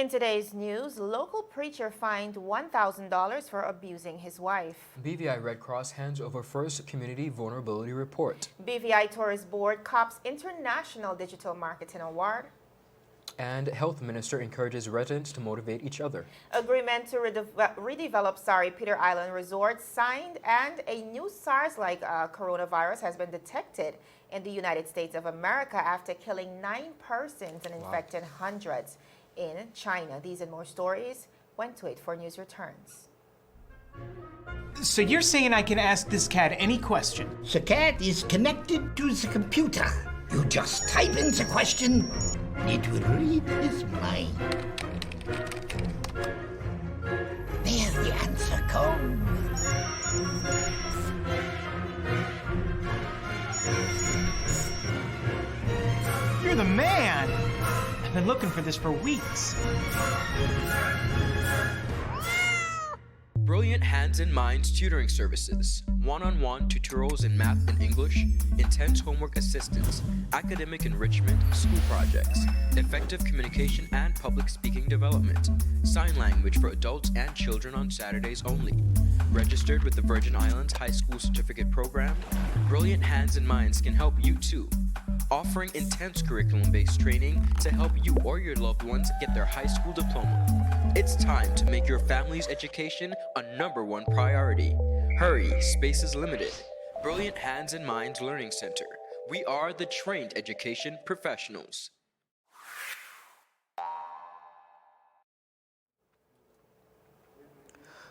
In today's news, local preacher fined $1,000 for abusing his wife. BVI Red Cross hands over first community vulnerability report. BVI Tourist Board cops International Digital Marketing Award. And Health Minister encourages residents to motivate each other. Agreement to redevelop Peter Island Resort signed, and a new SARS-like coronavirus has been detected in the United States of America after killing 9 persons and infecting hundreds in China. These and more stories. When 284 News returns. So you're saying I can ask this cat any question? The cat is connected to the computer. You just type in the question, it will read his mind. There the answer comes. You're the man! I've been looking for this for weeks. Brilliant Hands and Minds tutoring services, one-on-one tutorials in math and English, intense homework assistance, academic enrichment, school projects, effective communication and public speaking development, sign language for adults and children on Saturdays only. Registered with the Virgin Islands High School Certificate Program, Brilliant Hands and Minds can help you too. Offering intense curriculum-based training to help you or your loved ones get their high school diploma. It's time to make your family's education a #1 priority. Hurry, space is limited. Brilliant Hands and Minds Learning Center. We are the trained education professionals.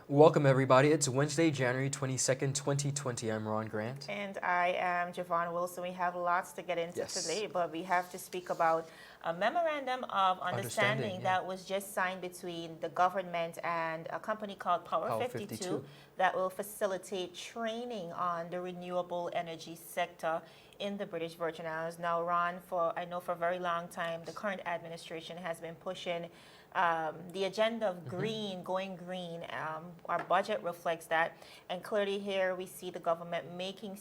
Welcome everybody. It's Wednesday, January 22nd, 2020. I'm Ron Grant. And I am Javon Wilson. We have lots to get into today, but we have to speak about a memorandum of understanding that was just signed between the government and a company called Power 52 that will facilitate training on the renewable energy sector in the British Virgin Islands. Now, Ron, I know for a very long time, the current administration has been pushing the agenda of going green. Our budget reflects that, and clearly here we see the government putting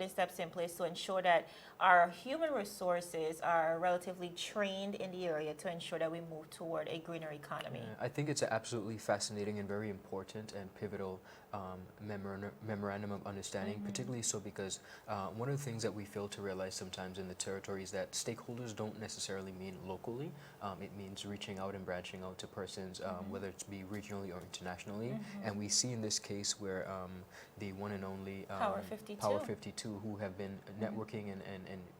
steps in place to ensure that our human resources are relatively trained in the area to ensure that we move toward a greener economy. I think it's an absolutely fascinating and very important and pivotal memorandum of understanding, particularly so because one of the things that we fail to realize sometimes in the territory is that stakeholders don't necessarily mean locally. It means reaching out and branching out to persons, whether it be regionally or internationally. And we see in this case where the one and only Power 52, who have been networking and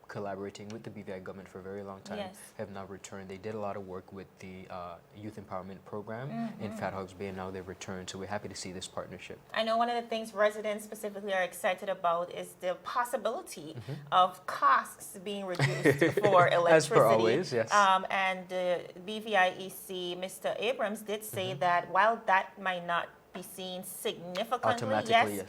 collaborating with the BVI government for a very long time, have now returned. They did a lot of work with the Youth Empowerment Program in Fat Hogs Bay, and now they've returned. So we're happy to see this partnership. I know one of the things residents specifically are excited about is the possibility of costs being reduced for electricity. As per always, yes. And the BVIEC, Mr. Abrams, did say that while that might not be seen significantly,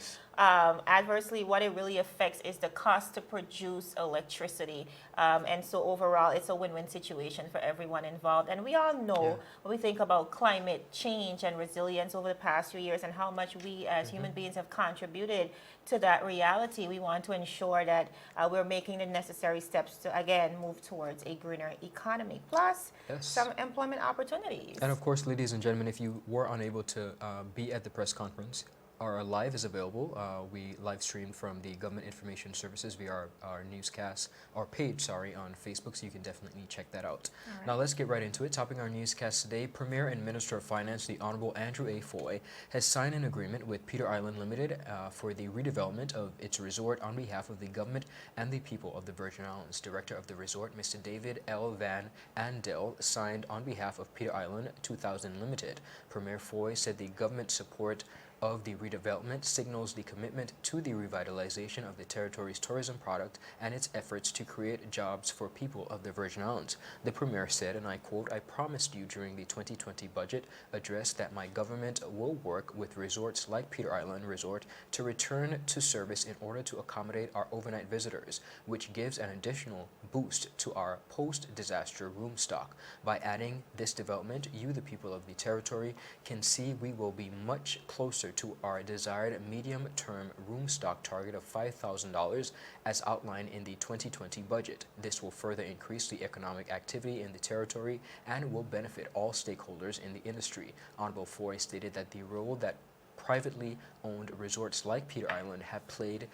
adversely, what it really affects is the cost to produce electricity. And so overall, it's a win-win situation for everyone involved. And we all know when we think about climate change and resilience over the past few years and how much we as human beings have contributed to that reality, we want to ensure that we're making the necessary steps to, again, move towards a greener economy, plus some employment opportunities. And of course, ladies and gentlemen, if you were unable to be at the press conference, our live is available. We live streamed from the Government Information Services via our newscast, our page, on Facebook, so you can definitely check that out. Now let's get right into it. Topping our newscast today, Premier and Minister of Finance, the Honorable Andrew A. Foy, has signed an agreement with Peter Island Limited for the redevelopment of its resort on behalf of the government and the people of the Virgin Islands. Director of the resort, Mr. David L. Van Andel, signed on behalf of Peter Island 2000 Limited. Premier Foy said the government support of the redevelopment signals the commitment to the revitalization of the territory's tourism product and its efforts to create jobs for people of the Virgin Islands. The Premier said, and I quote, "I promised you during the 2020 budget address that my government will work with resorts like Peter Island Resort to return to service in order to accommodate our overnight visitors, which gives an additional boost to our post-disaster room stock. By adding this development, you, the people of the territory, can see we will be much closer closer to our desired medium-term room stock target of $5,000 as outlined in the 2020 budget. This will further increase the economic activity in the territory and will benefit all stakeholders in the industry. Honorable Foy stated that the role that privately owned resorts like Peter Island have played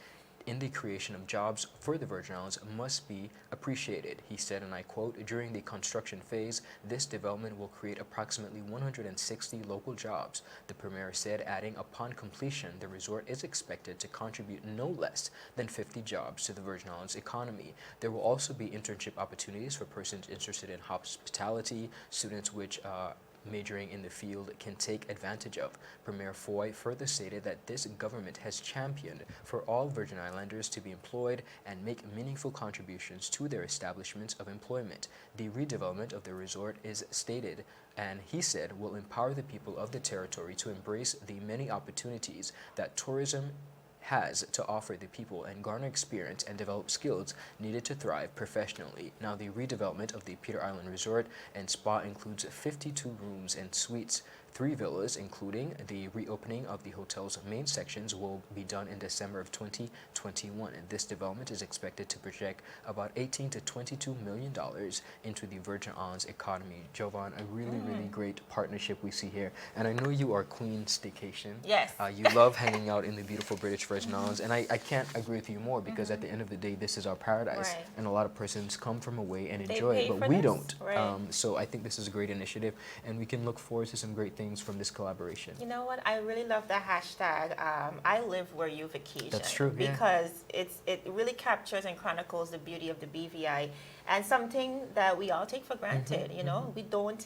in the creation of jobs for the Virgin Islands must be appreciated. He said, and I quote, "During the construction phase, this development will create approximately 160 local jobs," the Premier said, adding, upon completion, the resort is expected to contribute no less than 50 jobs to the Virgin Islands economy. There will also be internship opportunities for persons interested in hospitality, students which majoring in the field can take advantage of. Premier Foy further stated that this government has championed for all Virgin Islanders to be employed and make meaningful contributions to their establishments of employment. The redevelopment of the resort is stated, and he said, will empower the people of the territory to embrace the many opportunities that tourism has to offer the people and garner experience and develop skills needed to thrive professionally. Now, the redevelopment of the Peter Island Resort and Spa includes 52 rooms and suites. 3 villas, including the reopening of the hotel's main sections, will be done in December of 2021. And this development is expected to project about $18 to $22 million into the Virgin Islands economy. Jovan, a really great partnership we see here. And I know you are Queen Staycation. Yes. You love hanging out in the beautiful British Virgin Islands. And I can't agree with you more, because at the end of the day, this is our paradise. Right. And a lot of persons come from away and They enjoy pay it, but for we this. don't. Right. So I think this is a great initiative, and we can look forward to some great things from this collaboration. You know what? I really love the hashtag. I live where you vacation. That's true, yeah. Because it really captures and chronicles the beauty of the BVI, and something that we all take for granted. You know, we don't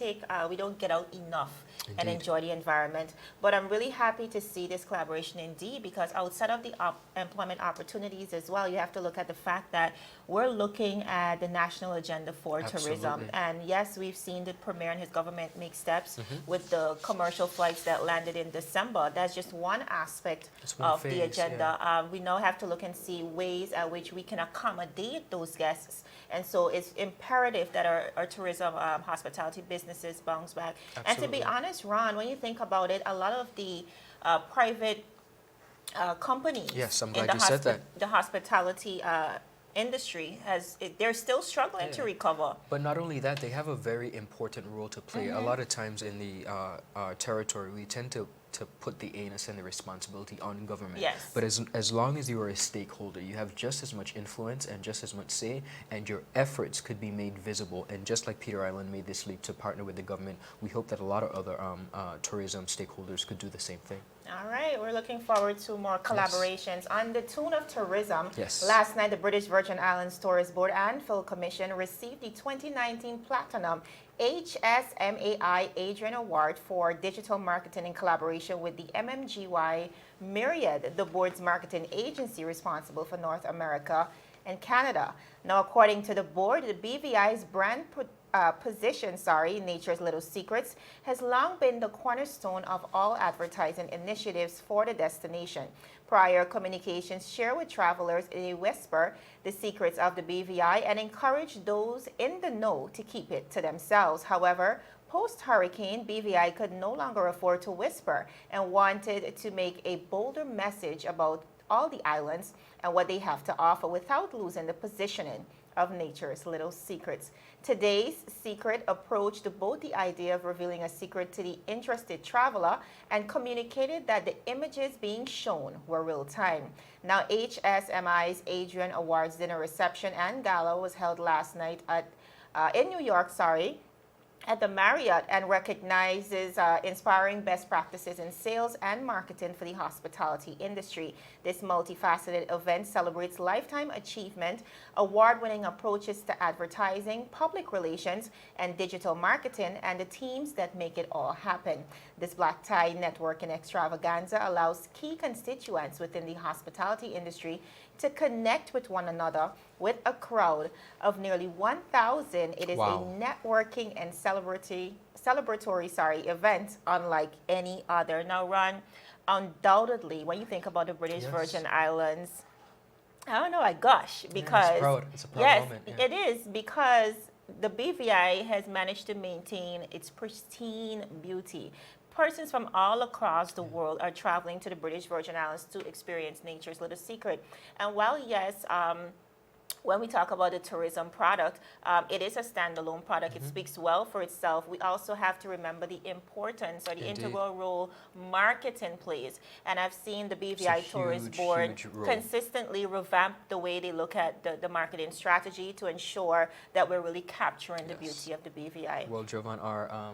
get out enough and Indeed. enjoy the environment. But I'm really happy to see this collaboration indeed, because outside of the employment opportunities as well, you have to look at the fact that we're looking at the national agenda for tourism. Absolutely. And yes, we've seen the Premier and his government make steps with the commercial flights that landed in December. That's just one aspect Just one of the phase, agenda. We now have to look and see ways at which we can accommodate those guests. And so it's imperative that our tourism, hospitality businesses bounce back. And to be Absolutely. honest, Ron, when you think about it, a lot of the private companies Yes, I'm in glad the, you said that. the hospitality industry they're still struggling to recover. But not only that, they have a very important role to play. A lot of times in the territory, we tend to put the onus and the responsibility on government. Yes. But as long as you are a stakeholder, you have just as much influence and just as much say, and your efforts could be made visible. And just like Peter Island made this leap to partner with the government, we hope that a lot of other tourism stakeholders could do the same thing. All right, we're looking forward to more collaborations. On the tune of tourism, Yes. last night the British Virgin Islands Tourist Board and Phil Commission received the 2019 Platinum HSMAI Adrian Award for digital marketing in collaboration with the MMGY Myriad, the board's marketing agency responsible for North America and Canada. Now, according to the board, the BVI's brand position, Nature's Little Secrets, has long been the cornerstone of all advertising initiatives for the destination. Prior communications share with travelers in a whisper the secrets of the BVI and encourage those in the know to keep it to themselves. However, post-hurricane, BVI could no longer afford to whisper and wanted to make a bolder message about all the islands and what they have to offer without losing the positioning of Nature's Little Secrets. Today's secret approached both the idea of revealing a secret to the interested traveler and communicated that the images being shown were real time. Now, HSMI's Adrian Awards dinner reception and gala was held last night in New York, at the Marriott, and recognizes inspiring best practices in sales and marketing for the hospitality industry. This multifaceted event celebrates lifetime achievement, award-winning approaches to advertising, public relations, and digital marketing, and the teams that make it all happen. This black tie networking extravaganza allows key constituents within the hospitality industry to connect with one another with a crowd of nearly 1,000. It is Wow. a networking and celebratory event unlike any other. Now, Ron, undoubtedly, when you think about the British Yes. Virgin Islands, I don't know, I gush, because It's a proud yes, moment. Yeah. it is, because the BVI has managed to maintain its pristine beauty. persons from all across the world are traveling to the British Virgin Islands to experience nature's little secret. And while, yes, when we talk about the tourism product, it is a standalone product. It speaks well for itself. We also have to remember the importance or the Indeed. integral role marketing plays. And I've seen the BVI Tourist huge, Board huge role. consistently revamp the way they look at the marketing strategy to ensure that we're really capturing the beauty of the BVI. Well, Jovan, our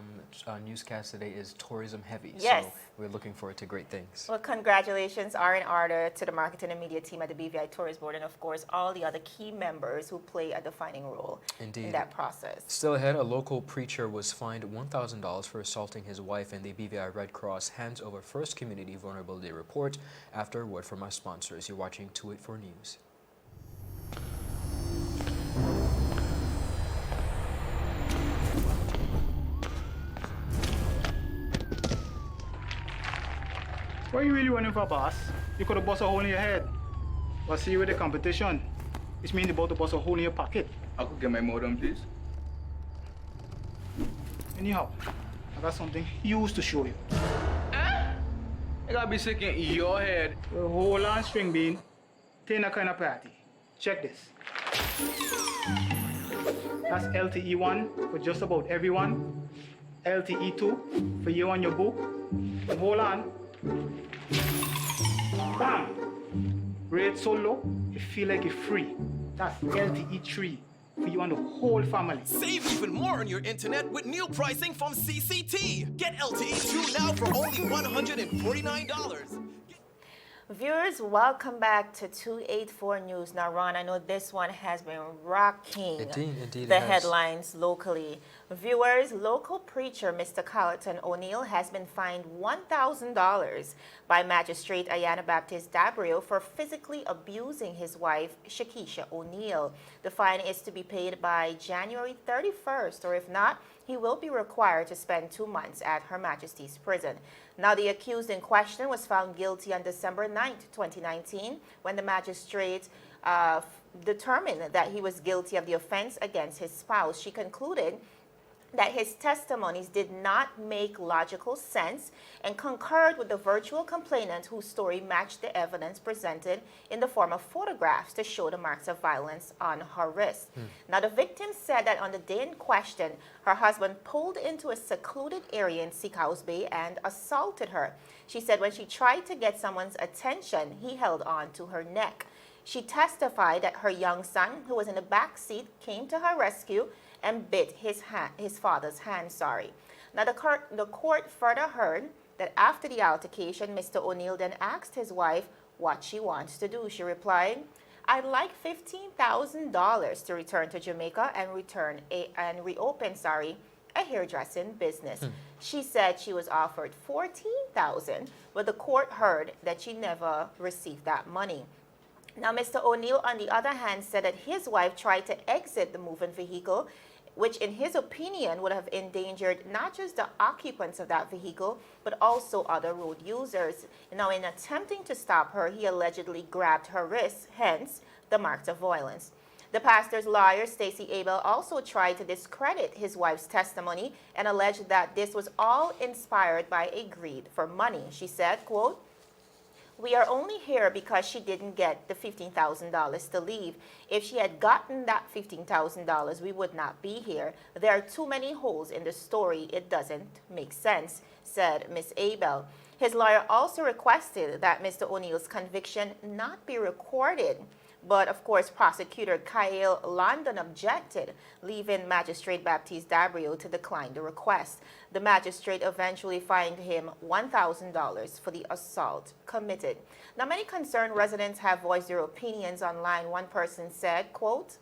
newscast today is tourism heavy, Yes. so we're looking forward to great things. Well, congratulations are in order to the marketing and media team at the BVI Tourist Board and, of course, all the other key members who play a defining role Indeed. in that process. Still ahead, a local preacher was fined $1,000 for assaulting his wife, and the BVI Red Cross hands over first community vulnerability report after a word from our sponsors. You're watching 284 News. What are you really running for, boss? You could have bust a hole in your head. But see, with the competition, which means about to bust a hole in your pocket. I could get my modem, please. Anyhow, I got something huge to show you. I gotta be sick in your head. The whole on string bean, Tina kind of party. Check this. That's LTE1 for just about everyone. LTE2 for you and your boo. And hold on. Bam! Rate so low, you feel like you're free. That's LTE3 for you and the whole family. Save even more on your internet with new pricing from CCT. Get LTE 2 now for only $149. Viewers, welcome back to 284 News. Now, Ron, I know this one has been rocking Indeed the it has. headlines locally. Viewers, local preacher Mr. Carlton O'Neill has been fined $1,000 by Magistrate Ayana Baptist Dabrio for physically abusing his wife, Shakisha O'Neill. The fine is to be paid by January 31st, or if not, he will be required to spend 2 months at Her Majesty's prison. Now, the accused in question was found guilty on December 9th, 2019, when the magistrate determined that he was guilty of the offense against his spouse. She concluded that his testimonies did not make logical sense and concurred with the virtual complainant whose story matched the evidence presented in the form of photographs to show the marks of violence on her wrist. Now, the victim said that on the day in question, her husband pulled into a secluded area in Seacoast Bay and assaulted her. She said when she tried to get someone's attention, he held on to her neck. She testified that her young son, who was in the back seat, came to her rescue and bit his father's hand. Now, the court further heard that after the altercation, Mr. O'Neill then asked his wife what she wants to do. She replied, "I'd like $15,000 to return to Jamaica and reopen a hairdressing business." She said she was offered $14,000, but the court heard that she never received that money. Now, Mr. O'Neill, on the other hand, said that his wife tried to exit the moving vehicle, which in his opinion would have endangered not just the occupants of that vehicle, but also other road users. Now, in attempting to stop her, he allegedly grabbed her wrist, hence the marks of violence. The pastor's lawyer, Stacey Abel, also tried to discredit his wife's testimony and alleged that this was all inspired by a greed for money. She said, quote, "We are only here because she didn't get the $15,000 to leave. If she had gotten that $15,000, we would not be here. There are too many holes in the story. It doesn't make sense," said Ms. Abel. His lawyer also requested that Mr. O'Neill's conviction not be recorded. But, of course, prosecutor Kyle London objected, leaving Magistrate Baptiste Dabrio to decline the request. The magistrate eventually fined him $1,000 for the assault committed. Now, many concerned residents have voiced their opinions online. One person said, quote,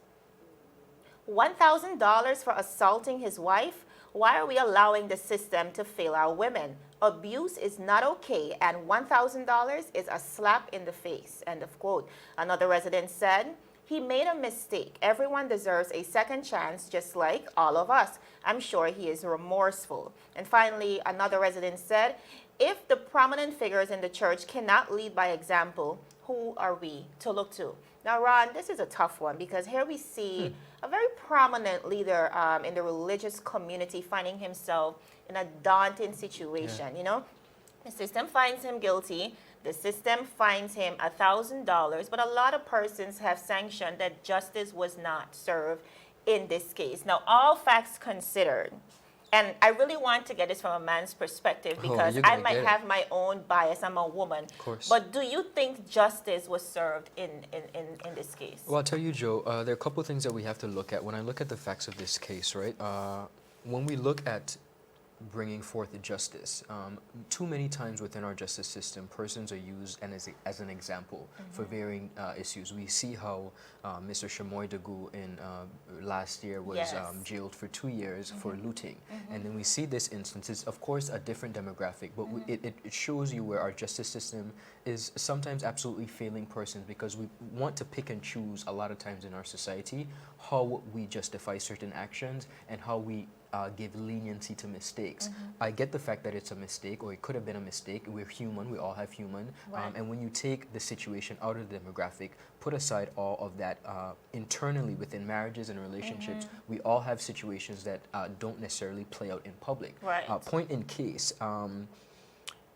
$1,000 for assaulting his wife? Why are we allowing the system to fail our women? Abuse is not okay, and $1,000 is a slap in the face, end of quote. Another resident said, "He made a mistake. Everyone deserves a second chance, just like all of us. I'm sure he is remorseful." And finally, another resident said, "If the prominent figures in the church cannot lead by example, who are we to look to?" Now, Ron, this is a tough one because here we see a very prominent leader in the religious community finding himself in a daunting situation. You know, the system finds him guilty. The system fines him $1,000, but a lot of persons have sanctioned that justice was not served in this case. Now, all facts considered, and I really want to get this from a man's perspective because I might have my own bias. I'm a woman. Of course. But do you think justice was served in this case? Well, I'll tell you, Joe, there are a couple of things that we have to look at. When I look at the facts of this case, right, when we look at bringing forth justice, too many times within our justice system, persons are used and as an example for varying issues. We see how Mr. Shamoy Dagu in last year was jailed for 2 years for looting. And then we see this instance. It's, of course, a different demographic, but it shows you where our justice system is sometimes absolutely failing persons because we want to pick and choose a lot of times in our society how we justify certain actions and how we give leniency to mistakes. I get the fact that it's a mistake, or it could have been a mistake. We're human, we all have human. And when you take the situation out of the demographic, put aside all of that internally within marriages and relationships, we all have situations that don't necessarily play out in public. Point in case,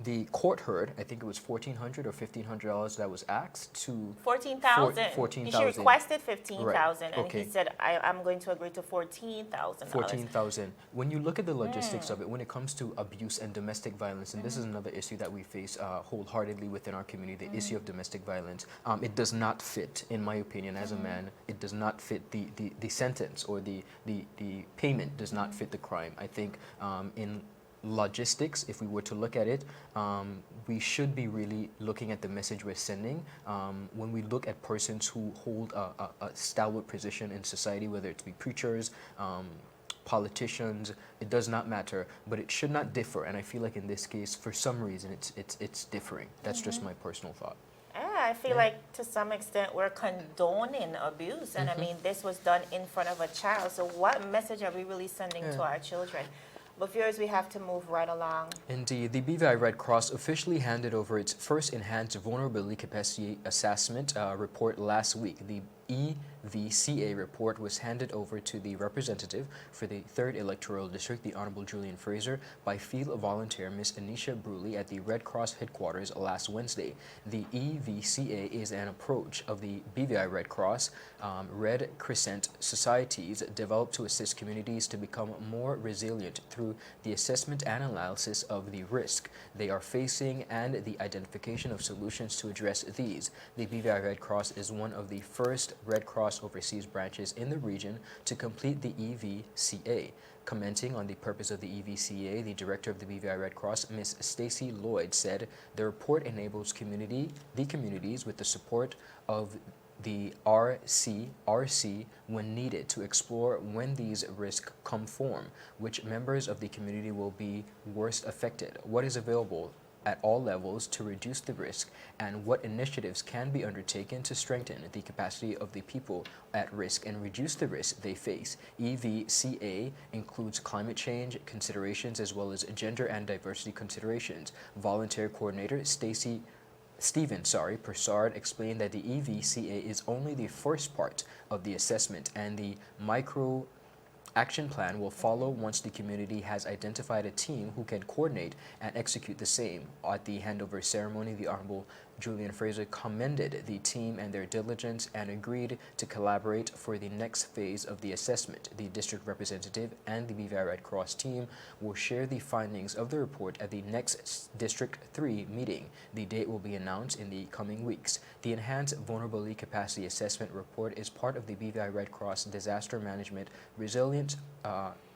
the court heard, I think it was $1,400 or $1,500 that was asked to $14,000. $14,000. She requested $15,000, Right. and he said, I'm going to agree to $14,000. $14,000. When you look at the logistics of it, when it comes to abuse and domestic violence, and this is another issue that we face wholeheartedly within our community, the issue of domestic violence, it does not fit, in my opinion, as a man, it does not fit the sentence, or the payment does not fit the crime. I think in logistics, if we were to look at it, we should be really looking at the message we're sending. When we look at persons who hold a stalwart position in society, whether it be preachers, politicians, it does not matter, but it should not differ. And I feel like in this case, for some reason, it's differing. That's just my personal thought. I feel like to some extent we're condoning abuse, and I mean, this was done in front of a child. So what message are we really sending to our children? But viewers, we have to move right along. Indeed, the BVI Red Cross officially handed over its first enhanced vulnerability capacity assessment report last week. The EVCA report was handed over to the representative for the 3rd Electoral District, the Honorable Julian Fraser, by field volunteer Ms. Anisha Bruley at the Red Cross headquarters last Wednesday. The EVCA is an approach of the BVI Red Cross Red Crescent societies developed to assist communities to become more resilient through the assessment and analysis of the risk they are facing and the identification of solutions to address these. The BVI Red Cross is one of the first Red Cross overseas branches in the region to complete the EVCA. Commenting on the purpose of the EVCA, the director of the BVI Red Cross, Ms. Stacy Lloyd, said the report enables communities with the support of the RC when needed to explore when these risks come form, which members of the community will be worst affected, what is available at all levels to reduce the risk, and what initiatives can be undertaken to strengthen the capacity of the people at risk and reduce the risk they face. EVCA includes climate change considerations as well as gender and diversity considerations. Volunteer coordinator Stephen Persard explained that the EVCA is only the first part of the assessment, and the micro action plan will follow once the community has identified a team who can coordinate and execute the same. At the handover ceremony, the Honorable Julian Fraser commended the team and their diligence and agreed to collaborate for the next phase of the assessment. The district representative and the BVI Red Cross team will share the findings of the report at the next District 3 meeting. The date will be announced in the coming weeks. The Enhanced Vulnerability Capacity Assessment Report is part of the BVI Red Cross Disaster Management Resilience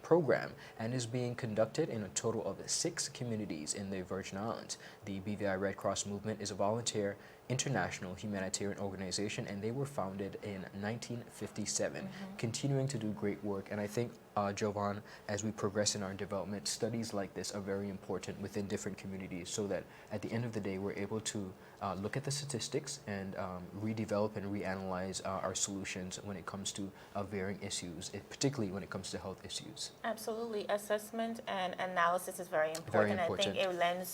program and is being conducted in a total of 6 communities in the Virgin Islands. The BVI Red Cross movement is a volunteer international humanitarian organization, and they were founded in 1957, continuing to do great work. And I think Jovan, as we progress in our development, studies like this are very important within different communities so that at the end of the day, we're able to look at the statistics and redevelop and reanalyze our solutions when it comes to varying issues, particularly when it comes to health issues. Absolutely. Assessment and analysis is very important. Very important. I think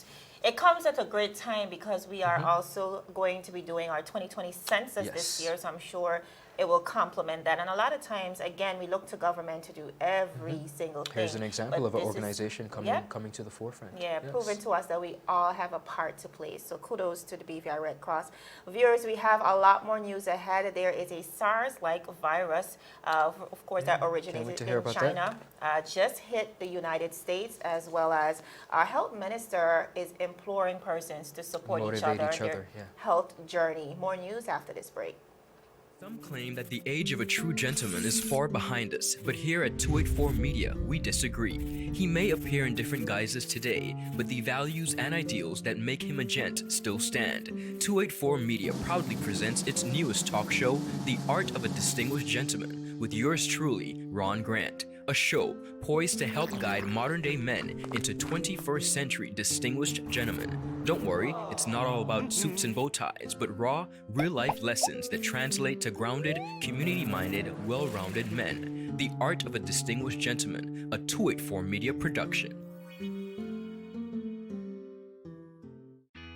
it comes at a great time because we are also going to be doing our 2020 census this Yes. year, so I'm sure it will complement that. And a lot of times, again, we look to government to do every single thing. Here's an example but of an this is- organization coming to the forefront. Yeah, Yes. proving to us that we all have a part to play. So kudos to the BVI Red Cross. Viewers, we have a lot more news ahead. There is a SARS-like virus, of course, that Can't wait originated to hear in about China, just hit the United States, as well as our health minister is imploring persons to support each Motivate other each in their other, yeah. health journey. More news after this break. Some claim that the age of a true gentleman is far behind us, but here at 284 Media, we disagree. He may appear in different guises today, but the values and ideals that make him a gent still stand. 284 Media proudly presents its newest talk show, The Art of a Distinguished Gentleman, with yours truly, Ron Grant. A show poised to help guide modern-day men into 21st century distinguished gentlemen. Don't worry, it's not all about suits and bow ties, but raw, real-life lessons that translate to grounded, community-minded, well-rounded men. The Art of a Distinguished Gentleman, a 284 Media production.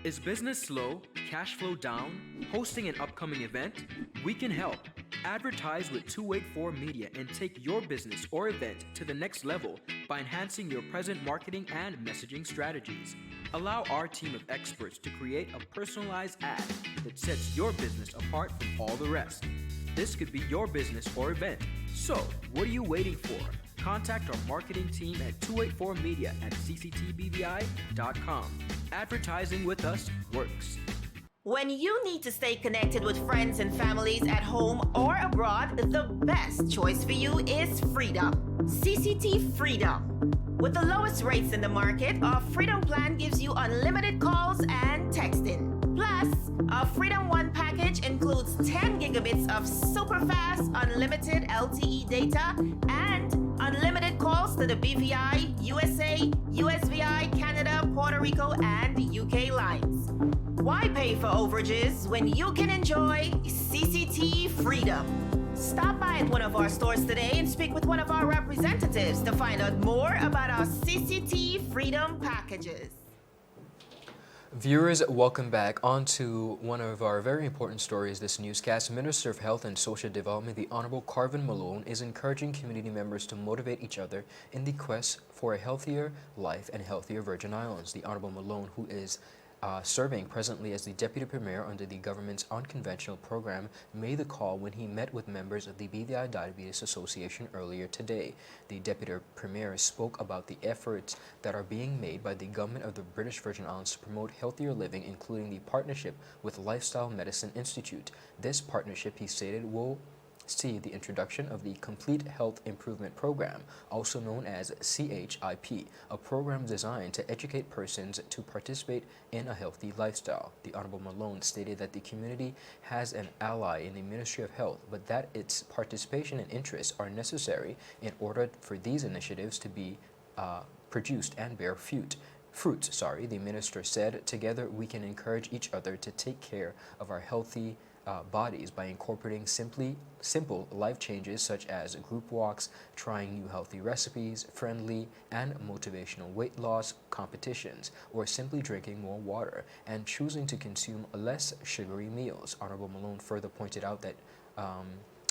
Is business slow? Cash flow down? Hosting an upcoming event? We can help. Advertise with 284 Media and take your business or event to the next level by enhancing your present marketing and messaging strategies. Allow our team of experts to create a personalized ad that sets your business apart from all the rest. This could be your business or event. So, what are you waiting for? Contact our marketing team at 284media at cctbvi.com. Advertising with us works. When you need to stay connected with friends and families at home or abroad, the best choice for you is Freedom. CCT Freedom. With the lowest rates in the market, our Freedom plan gives you unlimited calls and texting. Plus, our Freedom One package includes 10 gigabits of super fast, unlimited LTE data and unlimited calls to the BVI, USA, USVI, Canada, Puerto Rico, and UK lines. Why pay for overages when you can enjoy CCT Freedom? Stop by at one of our stores today and speak with one of our representatives to find out more about our CCT Freedom packages. Viewers, welcome back. On to one of our very important stories this newscast. Minister of Health and Social Development, the Honorable Carvin Malone, is encouraging community members to motivate each other in the quest for a healthier life and healthier Virgin Islands. The Honorable Malone, who is serving presently as the Deputy Premier under the government's unconventional program, made the call when he met with members of the BVI Diabetes Association earlier today. The Deputy Premier spoke about the efforts that are being made by the government of the British Virgin Islands to promote healthier living, including the partnership with Lifestyle Medicine Institute. This partnership, he stated, will see the introduction of the Complete Health Improvement Program, also known as CHIP, a program designed to educate persons to participate in a healthy lifestyle. The Honorable Malone stated that the community has an ally in the Ministry of Health, but that its participation and interests are necessary in order for these initiatives to be produced and bear fruit. The minister said, together we can encourage each other to take care of our healthy bodies by incorporating simple life changes such as group walks, trying new healthy recipes, friendly and motivational weight loss competitions, or simply drinking more water and choosing to consume less sugary meals. Honorable Malone further pointed out that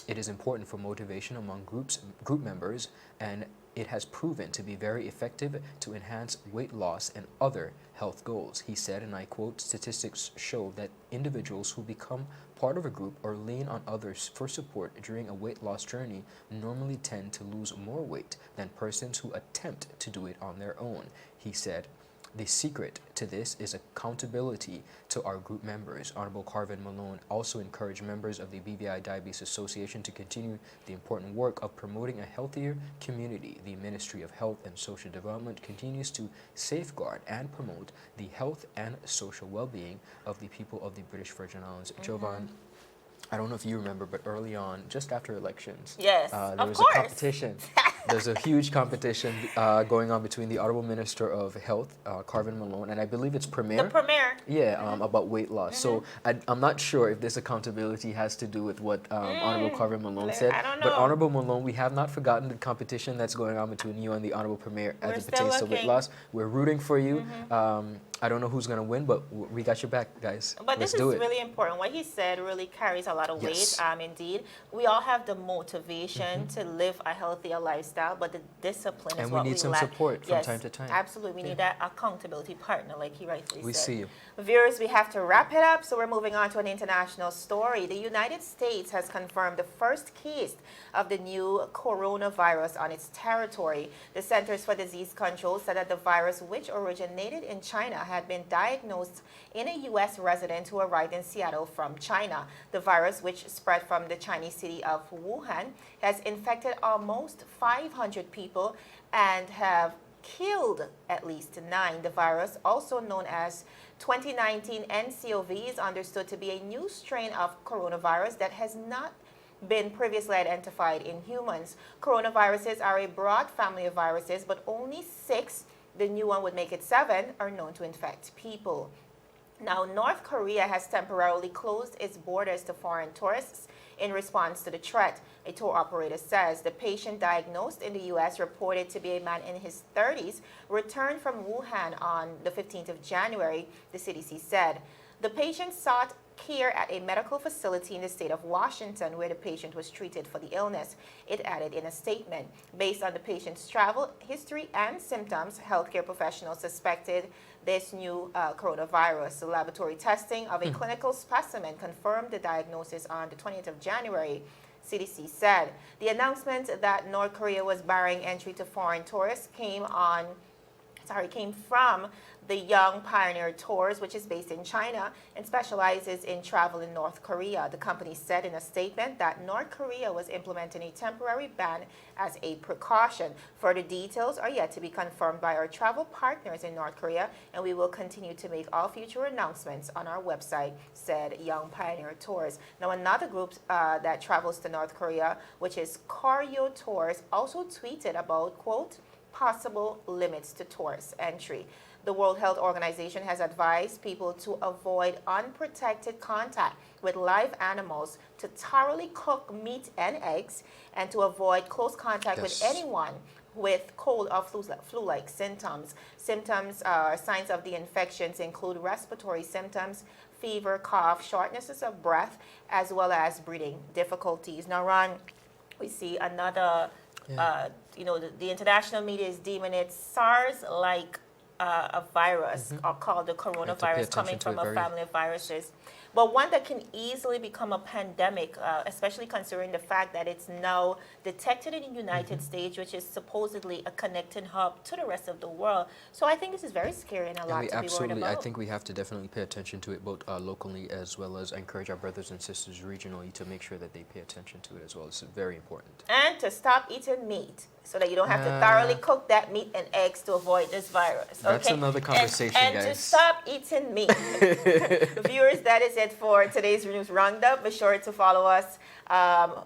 it is important for motivation among group members, and it has proven to be very effective to enhance weight loss and other health goals. He said, and I quote, "Statistics show that individuals who become part of a group or lean on others for support during a weight loss journey normally tend to lose more weight than persons who attempt to do it on their own." He said, "The secret to this is accountability to our group members." Honorable Carvin Malone also encouraged members of the BVI Diabetes Association to continue the important work of promoting a healthier community. The Ministry of Health and Social Development continues to safeguard and promote the health and social well-being of the people of the British Virgin Islands. Jovan, I don't know if you remember, but early on, just after elections, Yes, there of was course. a competition There's a huge competition going on between the Honorable Minister of Health, Carvin Malone, and I believe it's Premier. The Premier. Yeah, about weight loss. So I'm not sure if this accountability has to do with what Honorable Carvin Malone said. I don't know. But Honorable Malone, we have not forgotten the competition that's going on between you and the Honorable Premier as We're it still pertains to weight looking. loss. We're rooting for you. I don't know who's going to win, but we got your back, guys. But Let's this do is it. really important. What he said really carries a lot of Yes. weight. Indeed, we all have the motivation to live a healthier lifestyle, but the discipline And is we what need we some lack. support from Yes, time to time. Absolutely, we need that accountability partner, like he rightfully We said. see you. Viewers, we have to wrap it up, so we're moving on to an international story. The United States has confirmed the first case of the new coronavirus on its territory. The Centers for Disease Control said that the virus, which originated in China, had been diagnosed in a U.S. resident who arrived in Seattle from China. The virus, which spread from the Chinese city of Wuhan, has infected almost 500 people and have killed at least 9. The virus, also known as 2019 nCoV, is understood to be a new strain of coronavirus that has not been previously identified in humans. Coronaviruses are a broad family of viruses, but only 6, the new one would make it 7, are known to infect people. Now, North Korea has temporarily closed its borders to foreign tourists in response to the threat. A tour operator says the patient diagnosed in the U.S., reported to be a man in his 30s, returned from Wuhan on the 15th of January, the CDC said. The patient sought care at a medical facility in the state of Washington, where the patient was treated for the illness. It added in a statement, based on the patient's travel history and symptoms, healthcare professionals suspected this new coronavirus. The laboratory testing of a clinical specimen confirmed the diagnosis on the 20th of January, CDC said. The announcement that North Korea was barring entry to foreign tourists came from the Young Pioneer Tours, which is based in China and specializes in travel in North Korea. The company said in a statement that North Korea was implementing a temporary ban as a precaution. Further details are yet to be confirmed by our travel partners in North Korea, and we will continue to make all future announcements on our website, said Young Pioneer Tours. Now, another group that travels to North Korea, which is Koryo Tours, also tweeted about, quote, possible limits to tourist entry. The World Health Organization has advised people to avoid unprotected contact with live animals, to thoroughly cook meat and eggs, and to avoid close contact with anyone with cold or flu-like symptoms. Signs of the infections include respiratory symptoms, fever, cough, shortness of breath, as well as breathing difficulties. Now, Ron, we see another, the international media is deeming it SARS-like a virus called the coronavirus, coming from a family of viruses, but one that can easily become a pandemic, especially considering the fact that it's now detected in the United States, which is supposedly a connecting hub to the rest of the world. So I think this is very scary and a lot to be worried about. I think we have to definitely pay attention to it, both locally as well as encourage our brothers and sisters regionally to make sure that they pay attention to it as well. It's very important. And to stop eating meat, so that you don't have to thoroughly cook that meat and eggs to avoid this virus. That's another conversation, and guys. to stop eating meat. Viewers, that is it for today's news roundup. Be sure to follow us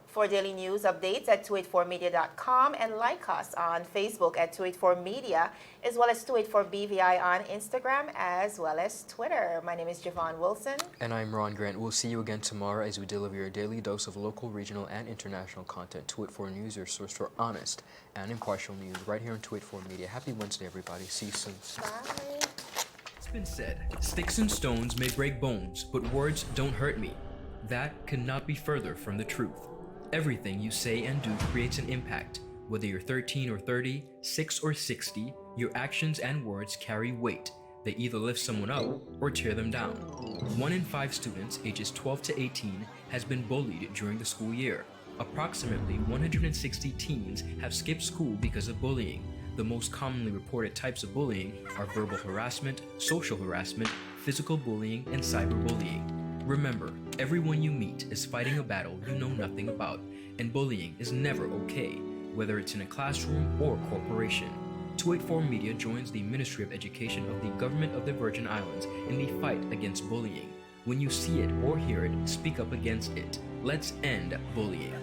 for daily news updates at 284media.com and like us on Facebook at 284media, as well as 284BVI on Instagram, as well as Twitter. My name is Javon Wilson. And I'm Ron Grant. We'll see you again tomorrow as we deliver your daily dose of local, regional, and international content. 284 News, your source for honest and impartial news, right here on 284 Media. Happy Wednesday, everybody. See you soon. Bye. It's been said, sticks and stones may break bones, but words don't hurt me. That could not be further from the truth. Everything you say and do creates an impact. Whether you're 13 or 30, 6 or 60, your actions and words carry weight. They either lift someone up or tear them down. 1 in 5 students ages 12 to 18 has been bullied during the school year. Approximately 160 teens have skipped school because of bullying. The most commonly reported types of bullying are verbal harassment, social harassment, physical bullying, and cyberbullying. Remember, everyone you meet is fighting a battle you know nothing about, and bullying is never okay, whether it's in a classroom or corporation. 284 Media joins the Ministry of Education of the Government of the Virgin Islands in the fight against bullying. When you see it or hear it, speak up against it. Let's end bullying.